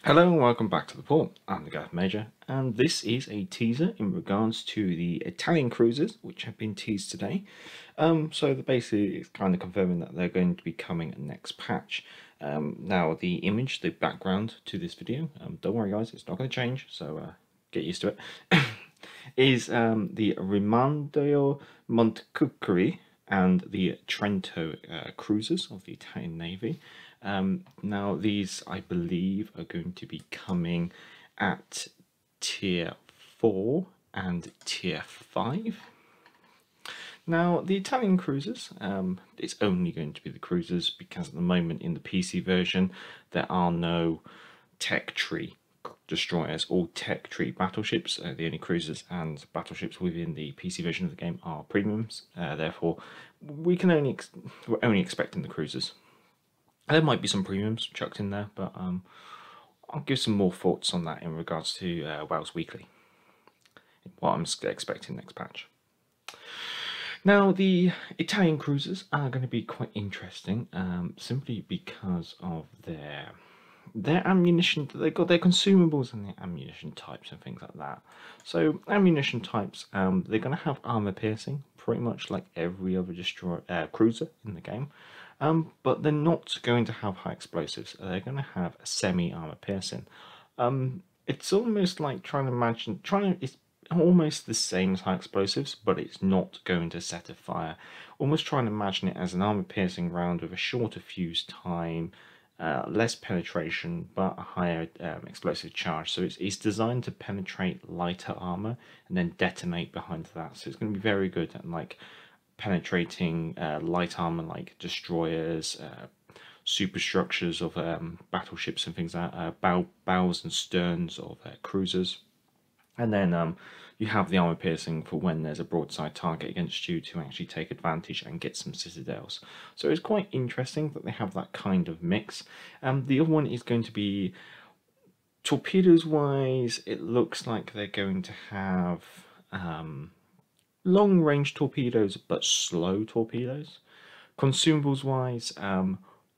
Hello and welcome back to the port. I'm the Gav Major, and this is a teaser in regards to the Italian cruisers, which have been teased today. So basically it's kind of confirming that they're going to be coming next patch. Now the image, the background to this video, don't worry guys, it's not going to change, so get used to it, is the Raimondo Montecuccoli and the Trento cruisers of the Italian Navy. Now these, I believe, are going to be coming at tier 4 and tier 5. Now the Italian cruisers, it's only going to be the cruisers because at the moment in the PC version there are no tech tree destroyers or tech tree battleships. The only cruisers and battleships within the PC version of the game are premiums. Therefore, we're only expecting the cruisers. There might be some premiums chucked in there, but I'll give some more thoughts on that in regards to Wales Weekly, what I'm expecting next patch. Now, the Italian cruisers are going to be quite interesting, simply because of their ammunition. They've got their consumables and their ammunition types and things like that. So ammunition types, they're going to have armor piercing, pretty much like every other cruiser in the game. But they're not going to have high explosives. They're going to have a semi-armor piercing. It's almost like it's almost the same as high explosives, but it's not going to set a fire. Almost trying to imagine it as an armor piercing round with a shorter fuse time, less penetration, but a higher explosive charge. So it's designed to penetrate lighter armor and then detonate behind that. So it's going to be very good at like penetrating light armor like destroyers, superstructures of battleships and things like that, bows and sterns of cruisers. And then you have the armor piercing for when there's a broadside target against you to actually take advantage and get some citadels. So it's quite interesting that they have that kind of mix. The other one is going to be torpedoes wise. It looks like they're going to have long range torpedoes but slow torpedoes. Consumables wise,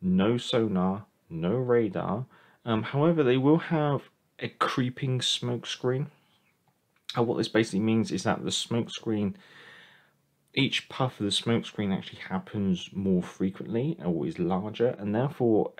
no sonar, no radar. However, they will have a creeping smoke screen. What this basically means is that the smoke screen, each puff of the smoke screen actually happens more frequently or is larger, and therefore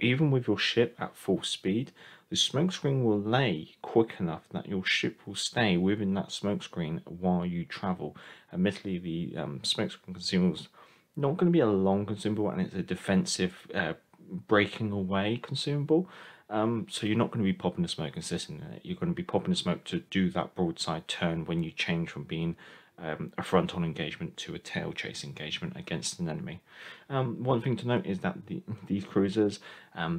even with your ship at full speed, the smoke screen will lay quick enough that your ship will stay within that smoke screen while you travel. Admittedly, the smoke screen consumable is not going to be a long consumable, and it's a defensive breaking away consumable. So you're not going to be popping the smoke and sitting in it. You're going to be popping the smoke to do that broadside turn when you change from being a front-on engagement to a tail chase engagement against an enemy. One thing to note is that these cruisers,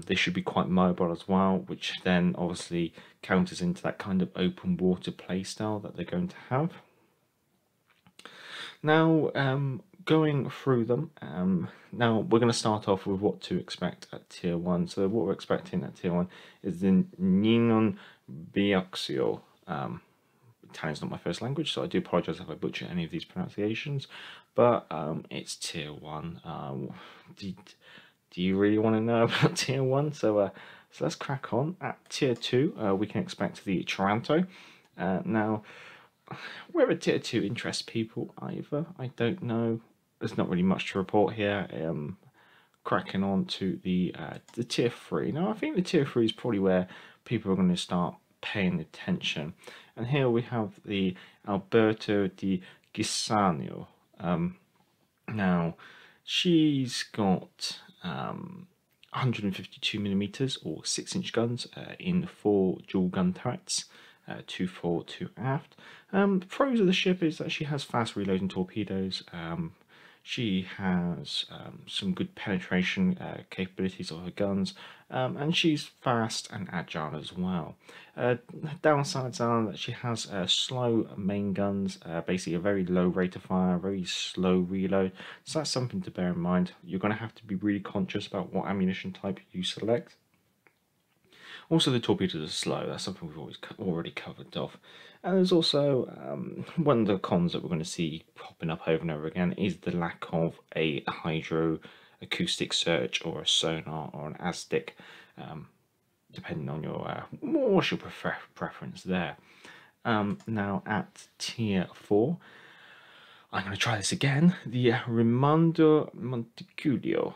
they should be quite mobile as well, which then obviously counters into that kind of open water play style that they're going to have. Now, going through them, now we're going to start off with what to expect at tier 1. So what we're expecting at tier 1 is the Nino Bixio. Italian's not my first language, so I do apologise if I butcher any of these pronunciations, but it's tier 1. Do you really want to know about tier 1? So let's crack on. At tier 2, we can expect the Taranto. Now, whether tier 2 interests people either, I don't know. There's not really much to report here. Cracking on to the tier 3. Now, I think the tier 3 is probably where people are going to start paying attention. And here we have the Alberto Di Giussano. Now, she's got 152mm or 6-inch guns in 4 dual gun turrets, 2 fore, 2 aft. The pros of the ship is that she has fast reloading torpedoes. She has some good penetration capabilities of her guns, and she's fast and agile as well. Downsides are that she has slow main guns, basically a very low rate of fire, very slow reload, so that's something to bear in mind. You're going to have to be really conscious about what ammunition type you select. Also, the torpedoes are slow. That's something we've already covered off. And there's also one of the cons that we're going to see popping up over and over again is the lack of a hydro acoustic search or a sonar or an ASDIC depending on your what's your preference there. Now at tier 4, I'm going to try this again. The Raimondo Montecuccoli.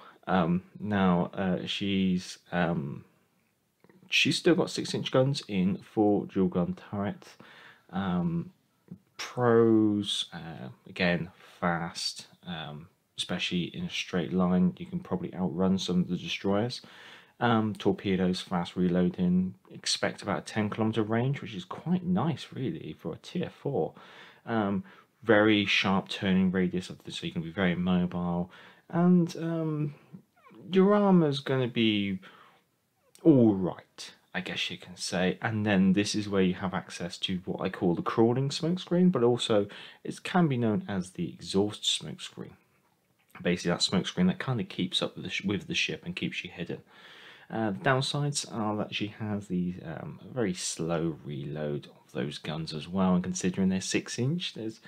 She's still got 6-inch guns in 4 dual gun turrets. Pros, again, fast, especially in a straight line. You can probably outrun some of the destroyers. Torpedoes, fast reloading. Expect about a 10-kilometer range, which is quite nice, really, for a tier 4. Very sharp turning radius of this, so you can be very mobile. And your armor's going to be all right, I guess you can say. And then this is where you have access to what I call the crawling smokescreen, but also it can be known as the exhaust smokescreen. Basically, that smokescreen that kind of keeps up with the ship and keeps you hidden. The downsides are that she has these very slow reload of those guns as well, and considering they're 6-inch, there's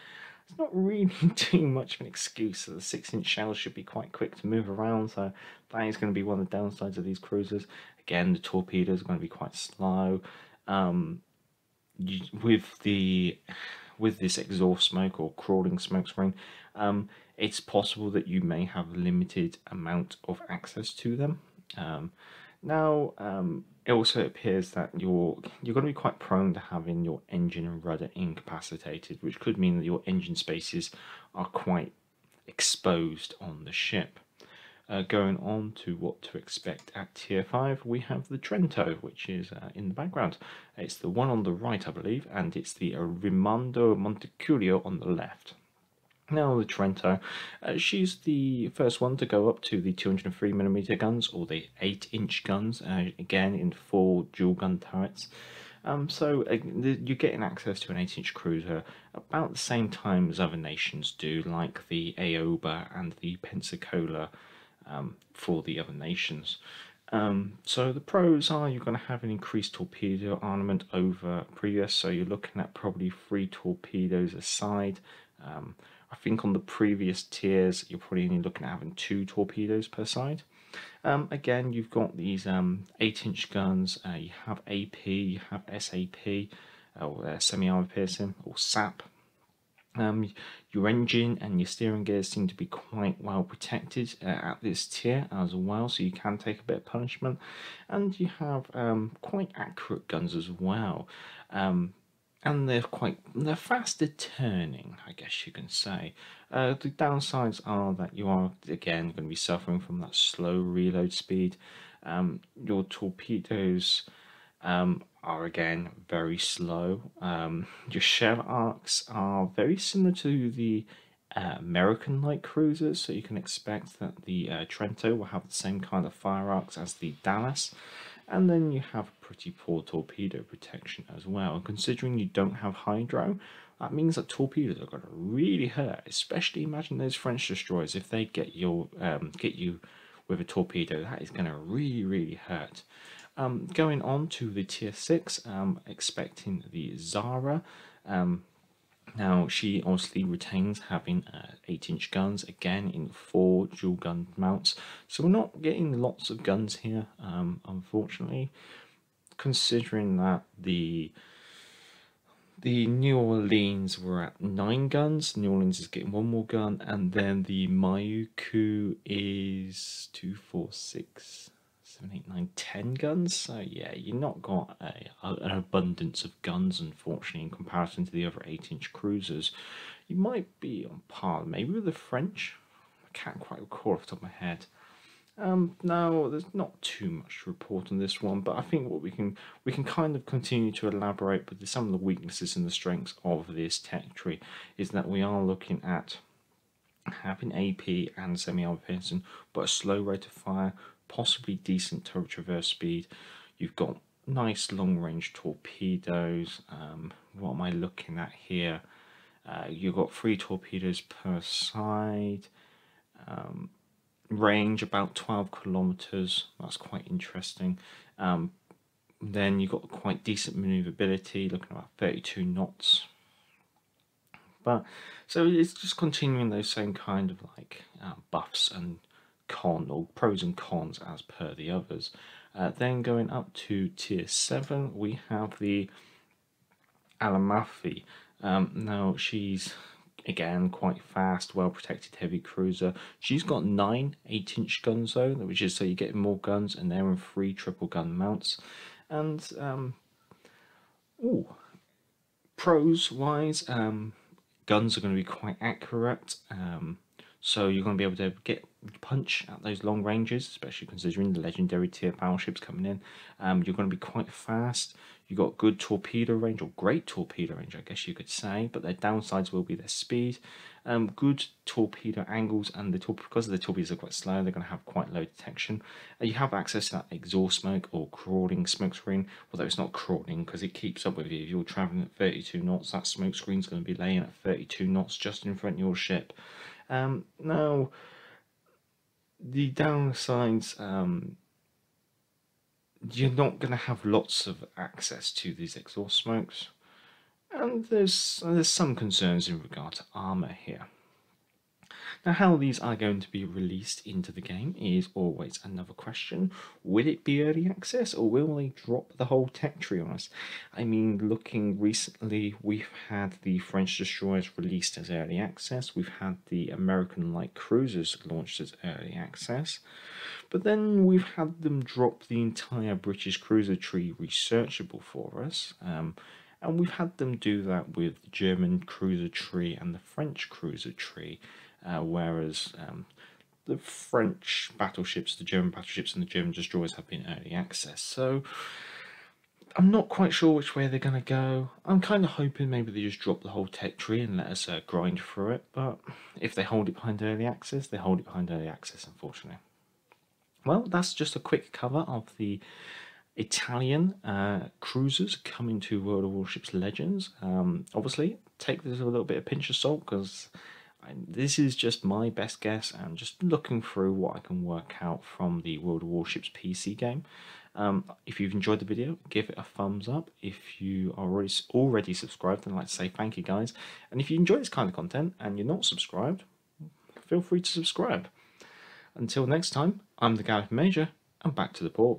not really too much of an excuse. So the 6-inch shells should be quite quick to move around, so that is going to be one of the downsides of these cruisers. Again, the torpedoes are going to be quite slow. With this exhaust smoke or crawling smoke screen, it's possible that you may have limited amount of access to them. It also appears that you're going to be quite prone to having your engine and rudder incapacitated, which could mean that your engine spaces are quite exposed on the ship. Going on to what to expect at tier 5, we have the Trento, which is in the background. It's the one on the right, I believe, and it's the Raimondo Montecuccoli on the left. Now the Trento, she's the first one to go up to the 203mm guns, or the 8-inch guns, again in 4 dual gun turrets. You're getting access to an 8-inch cruiser about the same time as other nations do, like the Aoba and the Pensacola for the other nations. So the pros are you're going to have an increased torpedo armament over previous, so you're looking at probably 3 torpedoes a side. I think on the previous tiers you're probably only looking at having 2 torpedoes per side. Again, you've got these 8-inch guns, you have AP, you have SAP, or semi-armor piercing, or SAP. Your engine and your steering gears seem to be quite well protected at this tier as well, so you can take a bit of punishment. And you have quite accurate guns as well. And they're faster turning, I guess you can say. The downsides are that you are again going to be suffering from that slow reload speed. Your torpedoes are again very slow. Your shell arcs are very similar to the American light cruisers, so you can expect that the Trento will have the same kind of fire arcs as the Dallas. And then you have pretty poor torpedo protection as well. And considering you don't have hydro, that means that torpedoes are going to really hurt. Especially imagine those French destroyers. If they get you with a torpedo, that is going to really hurt. Going on to the tier 6, expecting the Zara. Now, she obviously retains having 8-inch guns, again in 4 dual gun mounts. So we're not getting lots of guns here, unfortunately, considering that the New Orleans were at 9 guns. New Orleans is getting 1 more gun, and then the Mayuku is 2, 4, 6, 7, 8, 9, 10 guns. So yeah, you've not got an abundance of guns, unfortunately, in comparison to the other 8-inch cruisers. You might be on par maybe with the French. I can't quite recall off the top of my head. No, there's not too much to report on this one, but I think what we can kind of continue to elaborate with some of the weaknesses and the strengths of this tech tree is that we are looking at having AP and semi-armor piercing, but a slow rate of fire, possibly decent turret traverse speed. You've got nice long-range torpedoes. What am I looking at here? You've got 3 torpedoes per side. Range about 12 kilometers. That's quite interesting. Then you've got quite decent maneuverability, looking at about 32 knots. But so it's just continuing those same kind of like buffs and pros and cons as per the others. Then going up to tier 7, we have the Mafi. Now she's again quite fast, well protected heavy cruiser. She's got 9 8-inch guns though, which is so you get more guns, and they're in 3 triple gun mounts. And pros wise, guns are going to be quite accurate. So you're going to be able to get punch at those long ranges, especially considering the legendary tier battleships coming in. You're going to be quite fast. You've got good torpedo range, or great torpedo range, I guess you could say, but their downsides will be their speed. Good torpedo angles, and because the torpedoes are quite slow, they're going to have quite low detection. You have access to that exhaust smoke or crawling smoke screen, although it's not crawling because it keeps up with you. If you're traveling at 32 knots, that smoke screen's going to be laying at 32 knots just in front of your ship. Now, the downsides, you're not going to have lots of access to these exhaust smokes, and there's some concerns in regard to armor here. Now, how these are going to be released into the game is always another question. Will it be early access, or will they drop the whole tech tree on us? I mean, looking recently, we've had the French destroyers released as early access. We've had the American light cruisers launched as early access. But then we've had them drop the entire British cruiser tree researchable for us. And we've had them do that with the German cruiser tree and the French cruiser tree. Whereas the French battleships, the German battleships, and the German destroyers have been early access. So I'm not quite sure which way they're going to go. I'm kind of hoping maybe they just drop the whole tech tree and let us grind through it. But if they hold it behind early access, they hold it behind early access, unfortunately. Well, that's just a quick cover of the Italian cruisers coming to World of Warships Legends. Obviously, take this with a little bit of pinch of salt, because this is just my best guess and just looking through what I can work out from the World of Warships PC game. If you've enjoyed the video, give it a thumbs up. If you are already subscribed, then I'd like to say thank you, guys. And if you enjoy this kind of content and you're not subscribed, feel free to subscribe. Until next time, I'm the Gareth Major, and back to the port.